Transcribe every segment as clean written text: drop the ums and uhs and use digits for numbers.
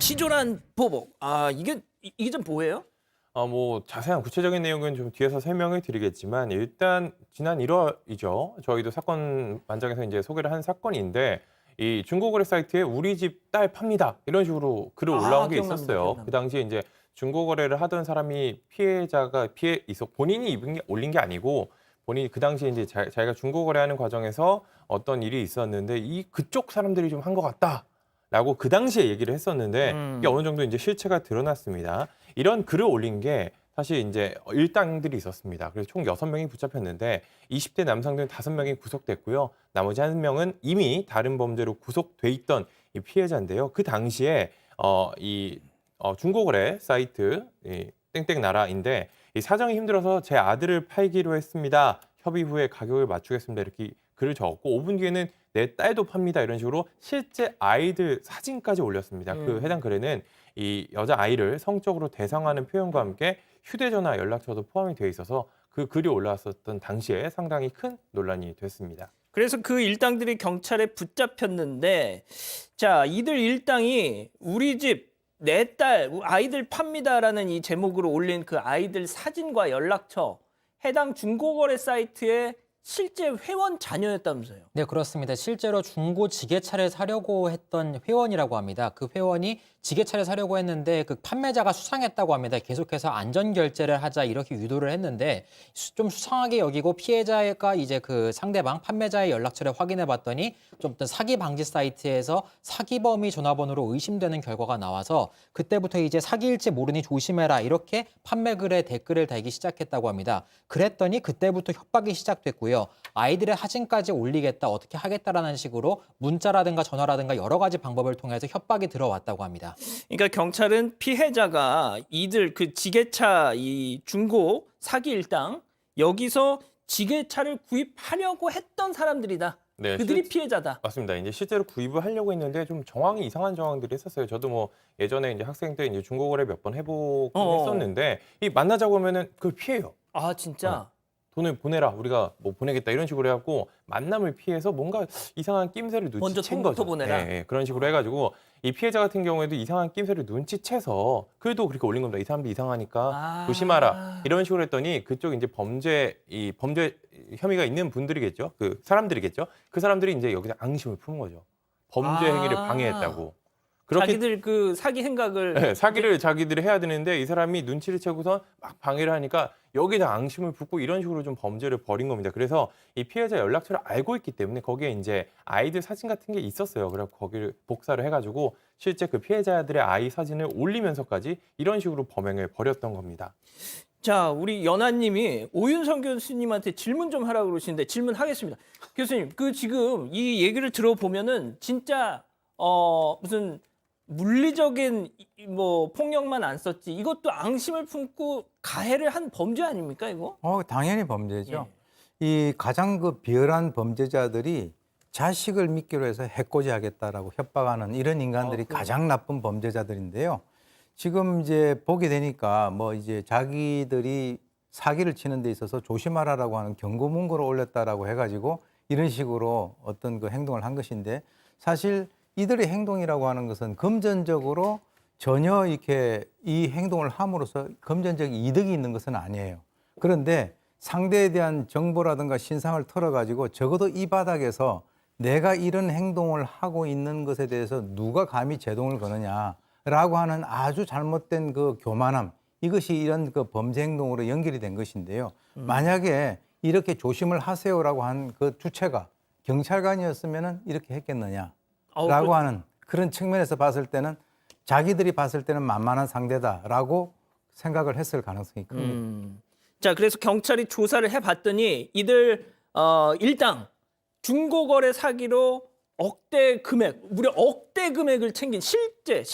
치졸한 보복. 이게 좀 뭐예요? 뭐 자세한 구체적인 내용은 좀 뒤에서 설명을 드리겠지만 일단 지난 1월이죠. 저희도 사건 반장에서 이제 소개를 한 사건인데 이 중고거래 사이트에 우리 집 딸 팝니다. 이런 식으로 글을 올라온 게 기억납니다. 있었어요. 기억납니다. 그 당시에 이제 중고거래를 하던 사람이 피해자가 본인이 올린 게 아니고 본인이 그 당시에 이제 자기가 중고거래하는 과정에서 어떤 일이 있었는데 그쪽 사람들이 좀 한 것 같다. 라고 그 당시에 얘기를 했었는데 이게 어느 정도 이제 실체가 드러났습니다. 이런 글을 올린 게 사실 이제 일당들이 있었습니다. 그래서 총 6명이 붙잡혔는데 20대 남성 등 5명이 구속됐고요. 나머지 1명은 이미 다른 범죄로 구속돼 있던 이 피해자인데요. 그 당시에 중고거래 사이트 땡땡나라인데 이 사정이 힘들어서 제 아들을 팔기로 했습니다. 협의 후에 가격을 맞추겠습니다. 이렇게 글을 적었고 5분 뒤에는 내 딸도 팝니다. 이런 식으로 실제 아이들 사진까지 올렸습니다. 그 해당 글에는 이 여자 아이를 성적으로 대상하는 표현과 함께 휴대전화 연락처도 포함이 되어 있어서 그 글이 올라왔었던 당시에 상당히 큰 논란이 됐습니다. 그래서 그 일당들이 경찰에 붙잡혔는데 자, 이들 일당이 우리 집 내 딸 아이들 팝니다라는 이 제목으로 올린 그 아이들 사진과 연락처 해당 중고거래 사이트의 실제 회원 자녀였다면서요. 네, 그렇습니다. 실제로 중고 지게차를 사려고 했던 회원이라고 합니다. 그 회원이 지게차를 사려고 했는데 그 판매자가 수상했다고 합니다. 계속해서 안전 결제를 하자 이렇게 유도를 했는데 좀 수상하게 여기고 피해자가 이제 그 상대방 판매자의 연락처를 확인해 봤더니 좀 어떤 사기 방지 사이트에서 사기범의 전화번호로 의심되는 결과가 나와서 그때부터 이제 사기일지 모르니 조심해라 이렇게 판매글에 댓글을 달기 시작했다고 합니다. 그랬더니 그때부터 협박이 시작됐고요. 아이들의 사진까지 올리겠다, 어떻게 하겠다라는 식으로 문자라든가 전화라든가 여러 가지 방법을 통해서 협박이 들어왔다고 합니다. 그러니까 경찰은 피해자가 이들 그 지게차 이 중고 사기 일당 여기서 지게차를 구입하려고 했던 사람들이다. 네, 그들이 피해자다. 맞습니다. 이제 실제로 구입을 하려고 했는데 좀 정황이 이상한 정황들이 있었어요. 저도 뭐 예전에 이제 학생 때 이제 중고거래 몇 번 해보긴 했었는데 이 만나자고 하면은 그걸 피해요. 아, 진짜? 돈을 보내라, 우리가 뭐 보내겠다 이런 식으로 해갖고 만남을 피해서 뭔가 이상한 낌새를 먼저 눈치챈 돈부터 거죠. 보내라? 예, 그런 식으로 해가지고 이 피해자 같은 경우에도 이상한 낌새를 눈치채서 글도 그렇게 올린 겁니다. 이 사람도 이상하니까 조심하라 이런 식으로 했더니 그쪽 이제 범죄 혐의가 있는 분들이겠죠. 그 사람들이겠죠. 그 사람들이 이제 여기서 앙심을 푸는 거죠. 범죄 행위를 방해했다고. 자기들 그 사기 행각을 네, 사기를 자기들이 해야 되는데 이 사람이 눈치를 채고서 막 방해를 하니까 여기다 앙심을 붓고 이런 식으로 좀 범죄를 벌인 겁니다. 그래서 이 피해자 연락처를 알고 있기 때문에 거기에 이제 아이들 사진 같은 게 있었어요. 그래서 거기를 복사를 해가지고 실제 그 피해자들의 아이 사진을 올리면서까지 이런 식으로 범행을 벌였던 겁니다. 자, 우리 연하님이 오윤성 교수님한테 질문 좀 하라고 그러시는데 질문하겠습니다. 교수님, 그 지금 이 얘기를 들어보면은 진짜 무슨 물리적인 뭐 폭력만 안 썼지 이것도 앙심을 품고 가해를 한 범죄 아닙니까 이거? 당연히 범죄죠. 이 가장 그 비열한 범죄자들이 자식을 미끼로 해서 해코지 하겠다라고 협박하는 이런 인간들이 가장 나쁜 범죄자들인데요. 지금 이제 보게 되니까 뭐 이제 자기들이 사기를 치는 데 있어서 조심하라라고 하는 경고 문구를 올렸다라고 해가지고 이런 식으로 어떤 그 행동을 한 것인데 사실 이들의 행동이라고 하는 것은 금전적으로 전혀 이렇게 이 행동을 함으로써 금전적 이득이 있는 것은 아니에요. 그런데 상대에 대한 정보라든가 신상을 털어가지고 적어도 이 바닥에서 내가 이런 행동을 하고 있는 것에 대해서 누가 감히 제동을 거느냐라고 하는 아주 잘못된 그 교만함, 이것이 이런 그 범죄 행동으로 연결이 된 것인데요. 만약에 이렇게 조심을 하세요라고 한 그 주체가 경찰관이었으면 이렇게 했겠느냐. 라고 하는 그런 측면에서 봤을 때는 자기들이 봤을 때는 만만한 상대다라고 생각을 했을 가능성이 큽니다. 자, 그래서 경찰이 조사를 해봤더니 이들 일당 중고거래 사기로 억대 금액, 무려 억대 금액을 챙긴 실제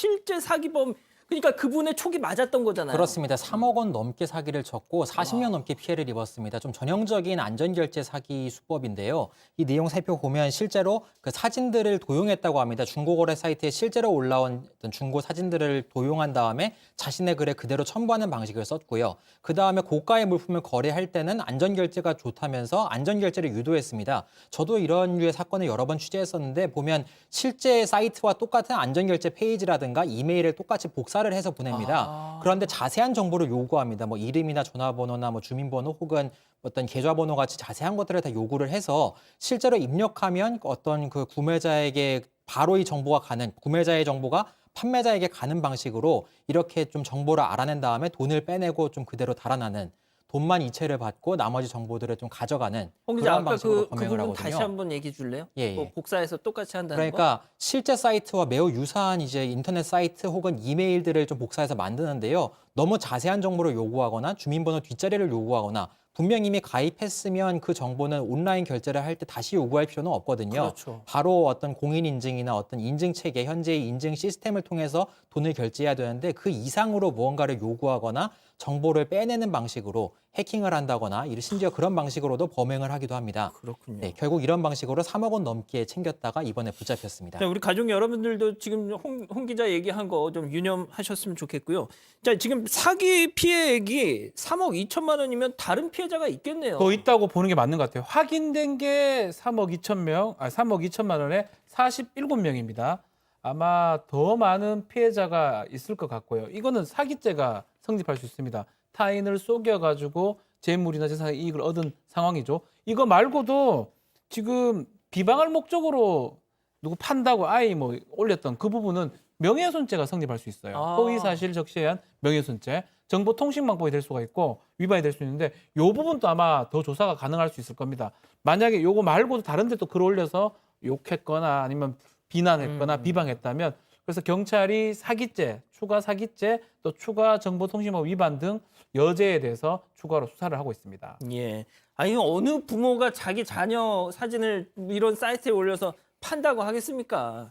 사기범 그러니까 그분의 촉이 맞았던 거잖아요. 그렇습니다. 3억 원 넘게 사기를 쳤고 40년 넘게 피해를 입었습니다. 좀 전형적인 안전결제 사기 수법인데요. 이 내용 살펴보면 실제로 그 사진들을 도용했다고 합니다. 중고거래 사이트에 실제로 올라온 어떤 중고 사진들을 도용한 다음에 자신의 글에 그대로 첨부하는 방식을 썼고요. 그 다음에 고가의 물품을 거래할 때는 안전결제가 좋다면서 안전결제를 유도했습니다. 저도 이런 류의 사건을 여러 번 취재했었는데 보면 실제 사이트와 똑같은 안전결제 페이지라든가 이메일을 똑같이 복사를 해서 보냅니다. 그런데 자세한 정보를 요구합니다. 뭐 이름이나 전화번호나 뭐 주민번호 혹은 어떤 계좌번호 같이 자세한 것들을 다 요구를 해서 실제로 입력하면 어떤 그 구매자에게 바로 이 정보가 가는 구매자의 정보가 판매자에게 가는 방식으로 이렇게 좀 정보를 알아낸 다음에 돈을 빼내고 좀 그대로 달아나는 돈만 이체를 받고 나머지 정보들을 좀 가져가는 홍 기자, 그런 아까 방식으로 그 범행을 부분 하거든요. 다시 한번 얘기해 줄래요? 예, 뭐 예. 복사해서 똑같이 한다는 거? 그러니까 실제 사이트와 매우 유사한 이제 인터넷 사이트 혹은 이메일들을 좀 복사해서 만드는데요. 너무 자세한 정보를 요구하거나 주민번호 뒷자리를 요구하거나 분명 이미 가입했으면 그 정보는 온라인 결제를 할 때 다시 요구할 필요는 없거든요. 그렇죠. 바로 어떤 공인 인증이나 어떤 인증 체계, 현재의 인증 시스템을 통해서 돈을 결제해야 되는데 그 이상으로 무언가를 요구하거나 정보를 빼내는 방식으로 해킹을 한다거나 심지어 그런 방식으로도 범행을 하기도 합니다. 그렇군요. 네, 결국 이런 방식으로 3억 원 넘게 챙겼다가 이번에 붙잡혔습니다. 자, 우리 가족 여러분들도 지금 홍 기자 얘기한 거 좀 유념하셨으면 좋겠고요. 자, 지금 사기 피해액이 3억 2천만 원이면 다른 피해자가 있겠네요. 더 있다고 보는 게 맞는 것 같아요. 확인된 게 3억 2천만 원에 47명입니다. 아마 더 많은 피해자가 있을 것 같고요. 이거는 사기죄가 성립할 수 있습니다. 타인을 속여가지고 재물이나 재산의 이익을 얻은 상황이죠. 이거 말고도 지금 비방할 목적으로 누구 판다고 아이 뭐 올렸던 그 부분은 명예훼손죄가 성립할 수 있어요. 아. 허위사실 적시에 의한 명예훼손죄. 정보통신망법이 될 수가 있고 위반이 될 수 있는데 이 부분도 아마 더 조사가 가능할 수 있을 겁니다. 만약에 요거 말고도 다른 데 또 글 올려서 욕했거나 아니면 비난했거나 비방했다면 그래서 경찰이 사기죄, 추가 사기죄, 또 추가 정보통신법 위반 등 여죄에 대해서 추가로 수사를 하고 있습니다. 예. 아니 어느 부모가 자기 자녀 사진을 이런 사이트에 올려서 판다고 하겠습니까?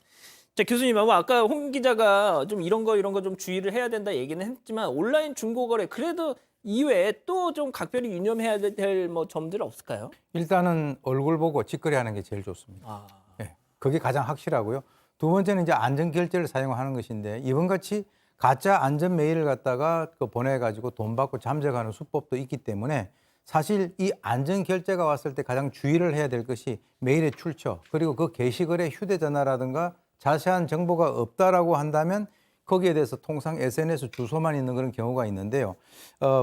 자, 교수님, 아까 홍 기자가 좀 이런 거 좀 주의를 해야 된다 얘기는 했지만 온라인 중고거래 그래도 이외에 또 좀 각별히 유념해야 될 뭐 점들 없을까요? 일단은 얼굴 보고 직거래하는 게 제일 좋습니다. 아, 예, 그게 가장 확실하고요. 두 번째는 이제 안전 결제를 사용하는 것인데 이번 같이 가짜 안전 메일을 갖다가 그 보내가지고 돈 받고 잠적하는 수법도 있기 때문에 사실 이 안전 결제가 왔을 때 가장 주의를 해야 될 것이 메일의 출처 그리고 그 게시글의 휴대전화라든가 자세한 정보가 없다라고 한다면 거기에 대해서 통상 SNS 주소만 있는 그런 경우가 있는데요.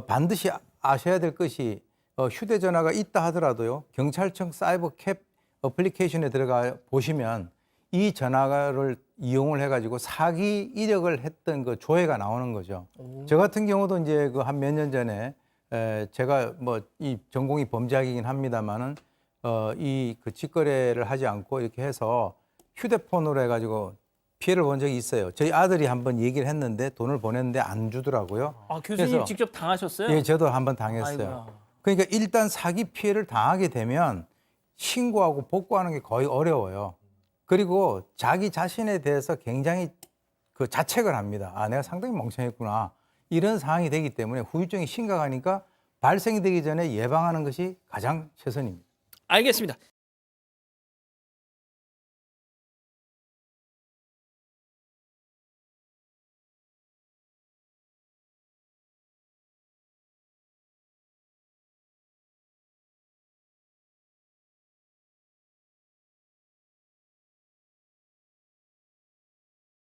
반드시 아셔야 될 것이 휴대전화가 있다 하더라도요. 경찰청 사이버 캡 어플리케이션에 들어가 보시면 이 전화를 이용을 해가지고 사기 이력을 했던 그 조회가 나오는 거죠. 저 같은 경우도 이제 그 한 몇 년 전에 제가 뭐 이 전공이 범죄학이긴 합니다만은 이 그 직거래를 하지 않고 이렇게 해서 휴대폰으로 해가지고 피해를 본 적이 있어요. 저희 아들이 한번 얘기를 했는데 돈을 보냈는데 안 주더라고요. 아 교수님 그래서 직접 당하셨어요? 예, 저도 한번 당했어요. 아이고야. 그러니까 일단 사기 피해를 당하게 되면 신고하고 복구하는 게 거의 어려워요. 그리고 자기 자신에 대해서 굉장히 그 자책을 합니다. 아, 내가 상당히 멍청했구나. 이런 상황이 되기 때문에 후유증이 심각하니까 발생이 되기 전에 예방하는 것이 가장 최선입니다. 알겠습니다.